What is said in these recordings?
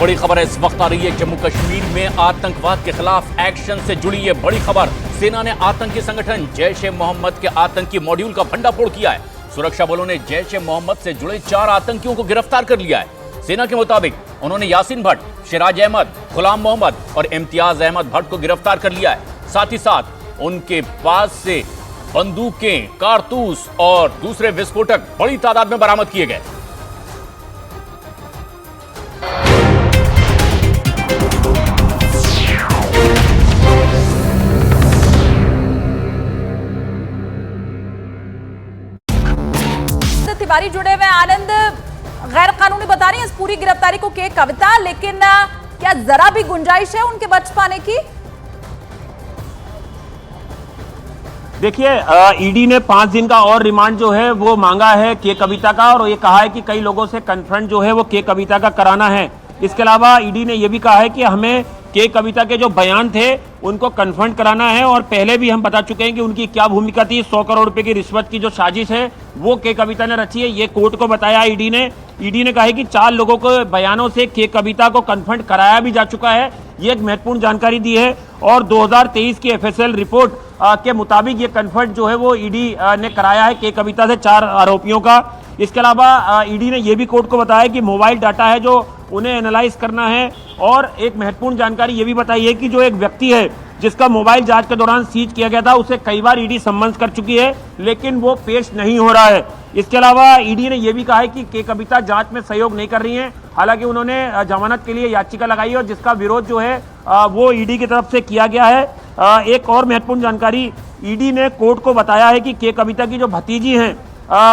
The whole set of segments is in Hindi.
बड़ी खबर है इस वक्त आ रही है। जम्मू कश्मीर में आतंकवाद के खिलाफ एक्शन से जुड़ी ये बड़ी खबर। सेना ने आतंकी संगठन जैश-ए-मोहम्मद के आतंकी मॉड्यूल का भंडाफोड़ किया है। सुरक्षा बलों ने जैश-ए-मोहम्मद से जुड़े 4 आतंकियों को गिरफ्तार कर लिया है। सेना के मुताबिक उन्होंने यासीन भट्ट, सिराज अहमद, गुलाम मोहम्मद और इम्तियाज अहमद भट्ट को गिरफ्तार कर लिया है। साथ ही साथ उनके पास से बंदूकें, कारतूस और दूसरे विस्फोटक बड़ी तादाद में बरामद किए गए। तिवारी जुड़े हुए आनंद, गैर कानूनी बता रही है इस पूरी गिरफ्तारी को के कविता, लेकिन क्या जरा भी गुंजाइश है उनके बच पाने की? देखिए, ईडी ने 5 दिन का और रिमांड जो है वो मांगा है के कविता का, और ये कहा है कि कई लोगों से कन्फ्रंट जो है वो के कविता का कराना है। इसके अलावा ईडी ने यह भी कहा है कि हमें के कविता के जो बयान थे उनको कन्फर्म कराना है, और पहले भी हम बता चुके हैं कि उनकी क्या भूमिका थी। 100 करोड़ रुपए की रिश्वत की जो साजिश है वो के कविता ने रची है, ये कोर्ट को बताया ईडी ने। ईडी ने कहा है कि 4 लोगों के बयानों से के कविता को कन्फर्म कराया भी जा चुका है, ये एक महत्वपूर्ण जानकारी दी है। और 2023 की एफएसएल रिपोर्ट के मुताबिक ये कन्फर्म जो है वो ईडी ने कराया है के कविता से 4 आरोपियों का। इसके अलावा ईडी ने यह भी कोर्ट को बताया कि मोबाइल डाटा है जो उन्हें एनालाइज करना है, और एक महत्वपूर्ण जानकारी ये भी बताई है कि जो एक व्यक्ति है जिसका मोबाइल जांच के दौरान सीज किया गया था उसे कई बार ईडी सम्मन्स कर चुकी है, लेकिन वो पेश नहीं हो रहा है। इसके अलावा ईडी ने यह भी कहा है कि के कविता जांच में सहयोग नहीं कर रही हैं। हालांकि उन्होंने जमानत के लिए याचिका लगाई है और जिसका विरोध जो है वो ईडी की तरफ से किया गया है। एक और महत्वपूर्ण जानकारी, ईडी ने कोर्ट को बताया है कि के कविता की जो भतीजी हैं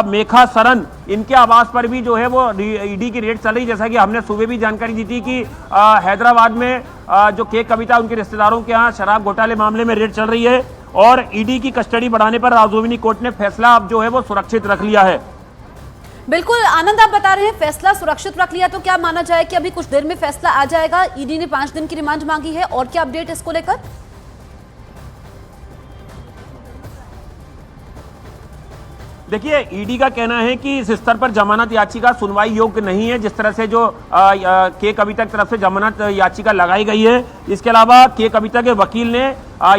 मेघा सरन, इनके आवास पर भी जो है वो ईडी की रेड चल रही। जैसा कि हमने सुबह भी जानकारी दी थी कि हैदराबाद में जो के कविता उनके रिश्तेदारों के यहाँ शराब घोटाले मामले में रेड चल रही है, और ईडी की कस्टडी बढ़ाने पर राजौरी कोर्ट ने फैसला अब जो है वो सुरक्षित रख लिया है। बिल्कुल आनंद, आप बता रहे हैं फैसला सुरक्षित रख लिया, तो क्या माना जाए कि अभी कुछ देर में फैसला आ जाएगा? ईडी ने 5 दिन की रिमांड मांगी है, और क्या अपडेट इसको लेकर? देखिए, ईडी का कहना है कि इस स्तर पर जमानत याचिका सुनवाई योग्य नहीं है, जिस तरह से जो के कविता की तरफ से जमानत याचिका लगाई गई है। इसके अलावा के कविता के वकील ने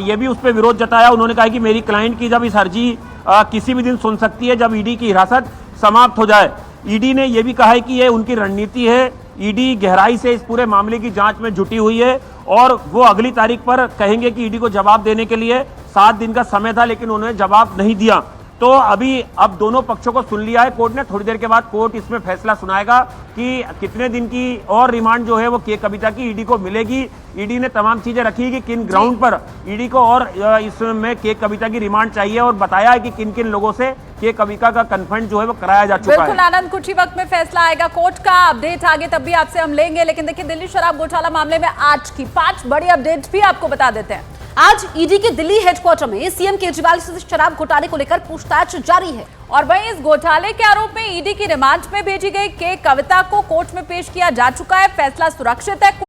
यह भी उस पर विरोध जताया। उन्होंने कहा कि मेरी क्लाइंट की जब इस अर्जी किसी भी दिन सुन सकती है जब ईडी की हिरासत समाप्त हो जाए। ईडी ने यह भी कहा है कि यह उनकी रणनीति है। ईडी गहराई से इस पूरे मामले की जांच में जुटी हुई है, और वो अगली तारीख पर कहेंगे कि ईडी को जवाब देने के लिए 7 दिन का समय था, लेकिन उन्होंने जवाब नहीं दिया। तो अब दोनों पक्षों को सुन लिया है कोर्ट ने। थोड़ी देर के बाद कोर्ट इसमें फैसला सुनाएगा कि कितने दिन की और रिमांड जो है वो के कविता की ईडी को मिलेगी। ईडी ने तमाम चीजें रखी कि किन ग्राउंड पर ईडी को और इसमें के कविता की रिमांड चाहिए, और बताया है कि किन किन लोगों से के कविता का कन्फर्म जो है वो कराया जा चुका है। बिल्कुल आनंद, कुछ ही वक्त में फैसला आएगा कोर्ट का। अपडेट आगे तब भी आपसे हम लेंगे, लेकिन देखिए दिल्ली शराब घोटाला मामले में आज की 5 बड़ी अपडेट भी आपको बता देते हैं। आज ईडी के दिल्ली हेडक्वार्टर में सीएम केजरीवाल से शराब घोटाले को लेकर पूछताछ जारी है, और वहीं इस घोटाले के आरोप में ईडी की रिमांड में भेजी गई के कविता को कोर्ट में पेश किया जा चुका है। फैसला सुरक्षित है।